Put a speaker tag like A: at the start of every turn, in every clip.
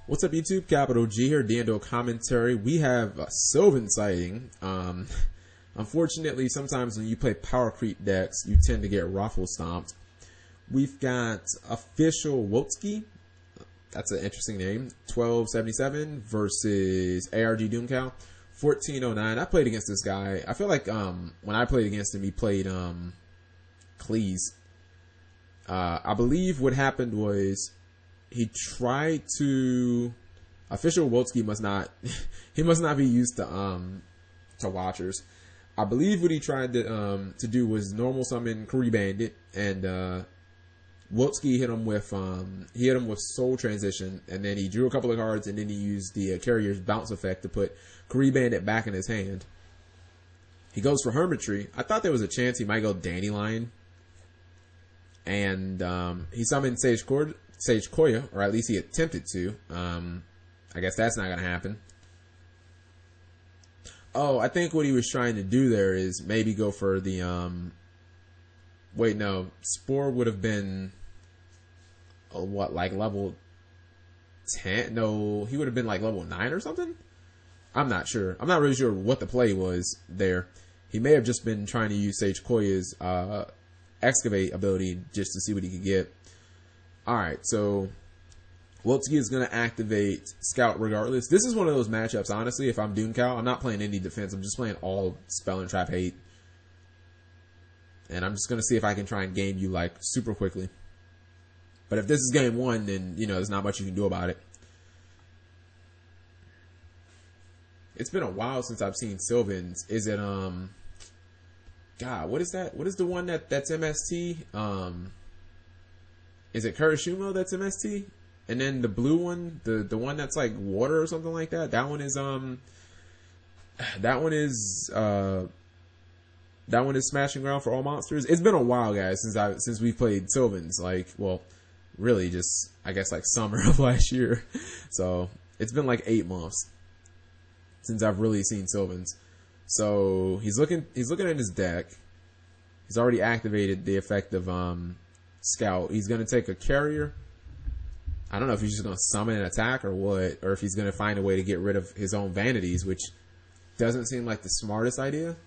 A: What's up, YouTube? Capital G here, Duel commentary. We have a Sylvan sighting. Unfortunately, sometimes when you play power creep decks, you tend to get ruffle stomped. We've got official Wolski. That's an interesting name. 1277 versus ARG Doomcow. 1409. I played against this guy. I feel like when I played against him, he played Cleese. I believe what happened was he tried to official Wolski must not he must not be used to watchers. I believe what he tried to do was normal summon Kree Bandit, and Wolski hit him with Soul Transition, and then he drew a couple of cards, and then he used the Carrier's Bounce effect to put Kree Bandit back in his hand. He goes for Hermitry. I thought there was a chance he might go Dandelion, and he summoned Sage Koya, or at least he attempted to. I guess that's not going to happen. Oh, I think what he was trying to do there is maybe go for the, wait, no, Spore would have been, what, like level 10? No, he would have been like level 9 or something? I'm not sure. I'm not really sure what the play was there. He may have just been trying to use Sage Koya's, Excavate ability just to see what he could get. Alright, so Wolski is going to activate Scout regardless. This is one of those matchups, honestly, if I'm Doomcow, I'm not playing any defense. I'm just playing all Spell and Trap Hate. And I'm just going to see if I can try and game you, like, super quickly. But if this is game one, then, you know, there's not much you can do about it. It's been a while since I've seen Sylvans. Is it, God, what is that? What is the one that's MST? Is it Kurashimo that's MST? And then the blue one, the one that's like water or something like that, that one is Smashing Ground for all monsters. It's been a while, guys, since we played Sylvans. Like, well, really just I guess like summer of last year. So it's been like 8 months since I've really seen Sylvans. So he's looking at his deck. He's already activated the effect of Scout. He's gonna take a Carrier. I don't know if he's just gonna summon an attack or what, or if he's gonna find a way to get rid of his own vanities, which doesn't seem like the smartest idea.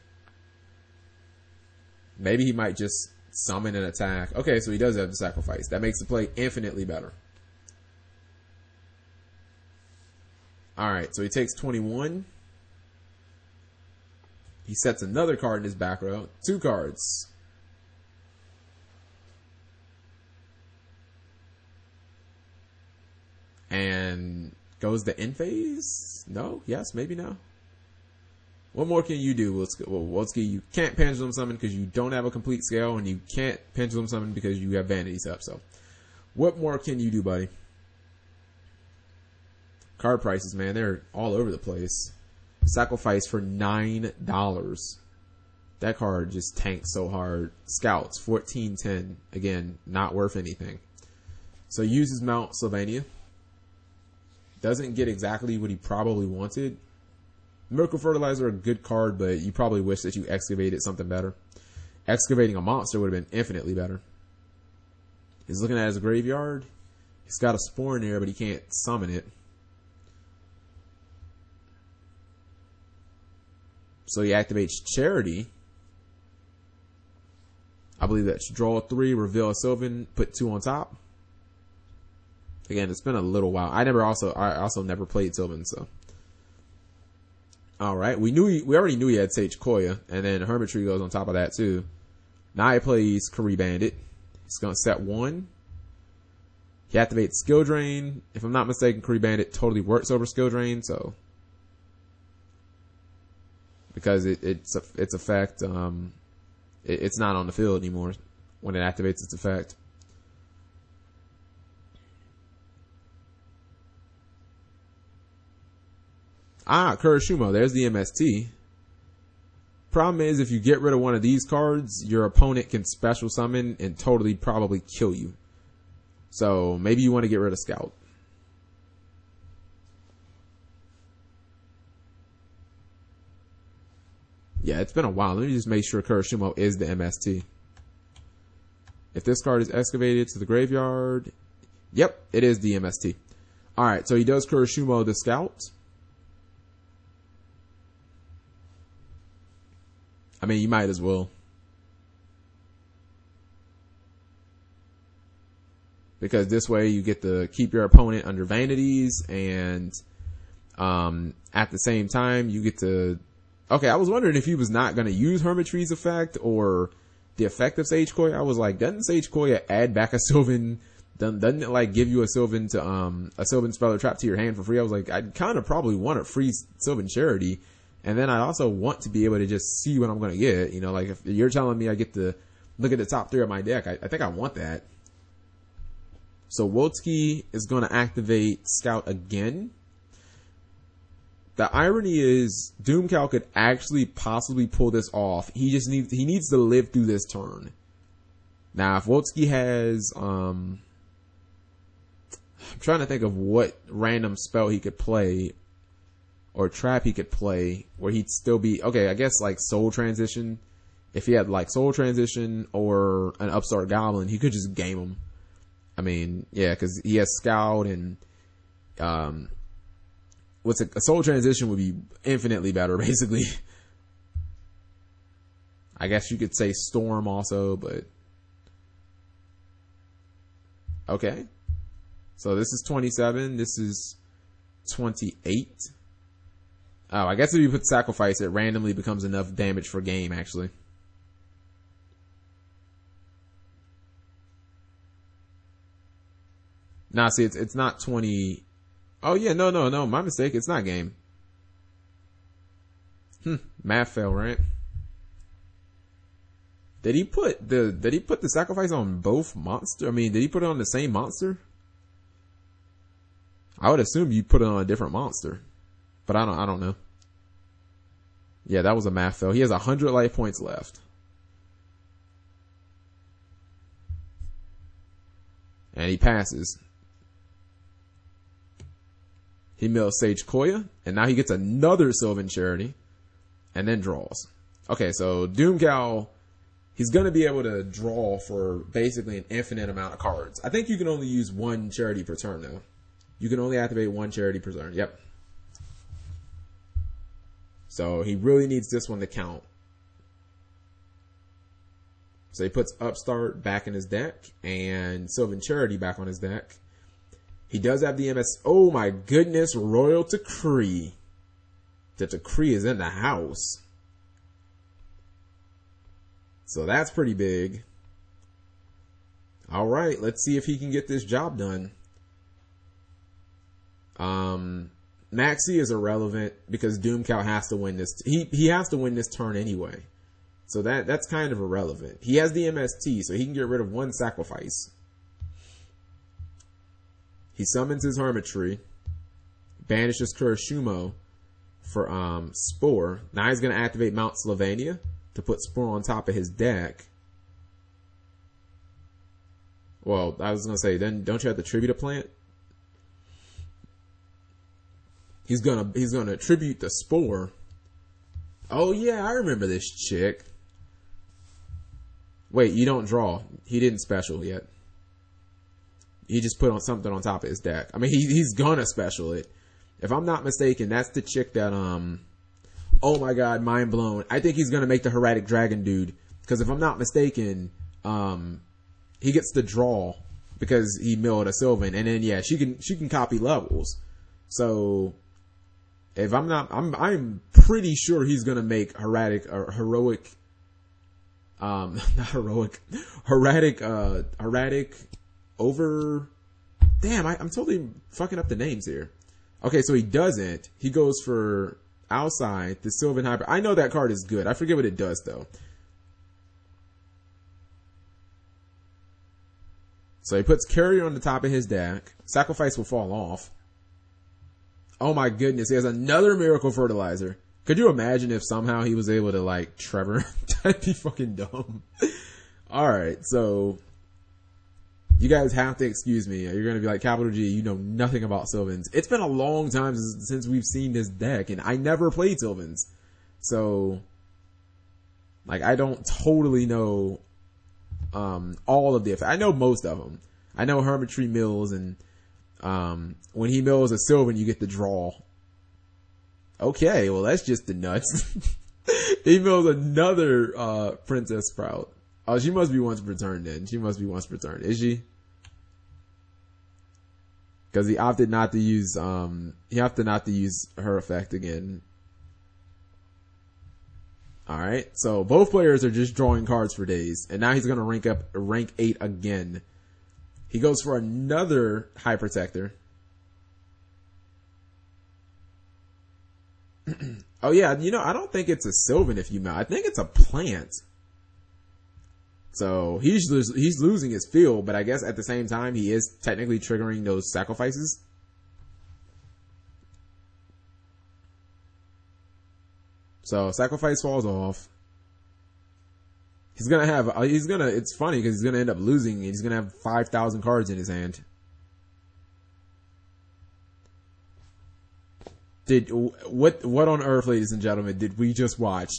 A: Maybe he might just summon an attack. Okay, so he does have the sacrifice. That makes the play infinitely better. Alright, so he takes 21. He sets another card in his back row. 2 cards. And goes the end phase? No? Yes? Maybe no? What more can you do, Wolski? You can't Pendulum Summon because you don't have a complete scale, and you can't Pendulum Summon because you have Vanities up. So, what more can you do, buddy? Card prices, man, they're all over the place. Sacrifice for $9. That card just tanks so hard. Scouts, 1410. Again, not worth anything. So, uses Mount Sylvania. Doesn't get exactly what he probably wanted. Miracle Fertilizer, a good card, but you probably wish that you excavated something better. Excavating a monster would have been infinitely better. He's looking at his graveyard. He's got a Spore in there, but he can't summon it. So he activates Charity. I believe that's draw 3, reveal a Sylvan, put 2 on top. Again, it's been a little while. I also never played Sylvan, so. Alright, we already knew he had Sage Koya, and then Hermitry goes on top of that too. Now he plays Kree Bandit. He's gonna set 1. He activates Skill Drain. If I'm not mistaken, Kree Bandit totally works over Skill Drain, so because its effect, it's not on the field anymore when it activates its effect. Ah, Kurashimo, there's the MST. Problem is, if you get rid of one of these cards, your opponent can special summon and totally probably kill you. So, maybe you want to get rid of Scout. Yeah, it's been a while. Let me just make sure Kurashimo is the MST. If this card is excavated to the graveyard, yep, it is the MST. Alright, so he does Kuroshumo the Scout. I mean, you might as well. Because this way you get to keep your opponent under vanities, and at the same time you get to... Okay, I was wondering if he was not going to use Hermitry's effect or the effect of Sage Koya. I was like, doesn't Sage Koya add back a Sylvan? Doesn't it like give you a Sylvan to a Sylvan spell or trap to your hand for free? I was like, I'd kind of probably want a free Sylvan Charity, and then I also want to be able to just see what I'm going to get. You know, like if you're telling me I get to look at the top 3 of my deck, I think I want that. So Wolski is going to activate Scout again. The irony is Doomcow could actually possibly pull this off. He needs to live through this turn. Now, if Wolski has, I'm trying to think of what random spell he could play or trap he could play where he'd still be, okay, I guess like Soul Transition. If he had like Soul Transition or an Upstart Goblin, he could just game him. I mean, yeah, because he has Scout and, what's a Soul Transition would be infinitely better, basically. I guess you could say Storm also, but okay. So this is 27. This is 28. Oh, I guess if you put Sacrifice, it randomly becomes enough damage for game, actually. Nah, see, it's not 20. Oh yeah, no, my mistake. It's not game. Math fail, right? Did he put the sacrifice on both monster? I mean, did he put it on the same monster? I would assume you put it on a different monster, but I don't know. Yeah, that was a math fail. He has 100 life points left, and he passes. He mills Sage Koya, and now he gets another Sylvan Charity, and then draws. Okay, so Doomcow, he's going to be able to draw for basically an infinite amount of cards. I think you can only use 1 Charity per turn, though. You can only activate 1 Charity per turn. Yep. So he really needs this one to count. So he puts Upstart back in his deck, and Sylvan Charity back on his deck. He does have the MS. Oh my goodness, Royal Decree. The Decree is in the house. So that's pretty big. Alright, let's see if he can get this job done. Maxi is irrelevant because Doomcow has to win this. He has to win this turn anyway. So that's kind of irrelevant. He has the MST, so he can get rid of 1 sacrifice. He summons his Hermitry, banishes Kuroshumo for Spore. Now he's going to activate Mount Sylvania to put Spore on top of his deck. Well, I was going to say, then don't you have to tribute a plant? He's gonna tribute the Spore. Oh yeah, I remember this chick. Wait, you don't draw. He didn't special yet. He just put on something on top of his deck. I mean, he's gonna special it. If I'm not mistaken, that's the chick that, oh my god, mind blown. I think he's gonna make the Heretic Dragon dude. Because if I'm not mistaken, he gets to draw because he milled a Sylvan. And then, yeah, she can copy levels. So, if I'm pretty sure he's gonna make Heretic over. Damn, I'm totally fucking up the names here. Okay, so he doesn't. He goes for outside the Sylvan Hyper. I know that card is good. I forget what it does though. So he puts Carrier on the top of his deck. Sacrifice will fall off. Oh my goodness, he has another Miracle Fertilizer. Could you imagine if somehow he was able to like Trevor? That'd be fucking dumb. Alright, so you guys have to excuse me. You're going to be like, Capital G, you know nothing about Sylvans. It's been a long time since we've seen this deck, and I never played Sylvans. So, like, I don't totally know all of the effects. I know most of them. I know Hermitry Mills and when he mills a Sylvan, you get the draw. Okay, well that's just the nuts. He mills another Princess Sprout. Oh, she must be once per turn then. She must be once per turn. Is she? Because he opted not to use her effect again. Alright, so both players are just drawing cards for days. And now he's gonna rank 8 again. He goes for another High Protector. Oh yeah, you know, I don't think it's a Sylvan if you mount. I think it's a plant. So he's losing his field, but I guess at the same time he is technically triggering those sacrifices. So sacrifice falls off. It's funny because he's gonna end up losing. He's gonna have 5,000 cards in his hand. What on earth, ladies and gentlemen, did we just watch?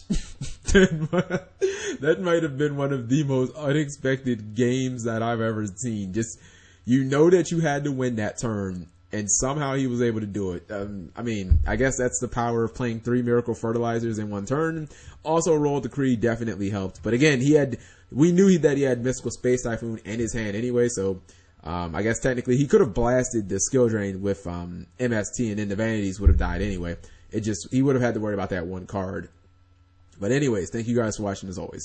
A: That might have been one of the most unexpected games that I've ever seen. Just, you know that you had to win that turn, and somehow he was able to do it. I mean, I guess that's the power of playing 3 Miracle Fertilizers in one turn. Also, Roll Decree definitely helped. But again, we knew that he had Mystical Space Typhoon in his hand anyway, so I guess technically he could have blasted the skill drain with MST, and then the Vanities would have died anyway. He would have had to worry about that one card. But anyways, thank you guys for watching as always.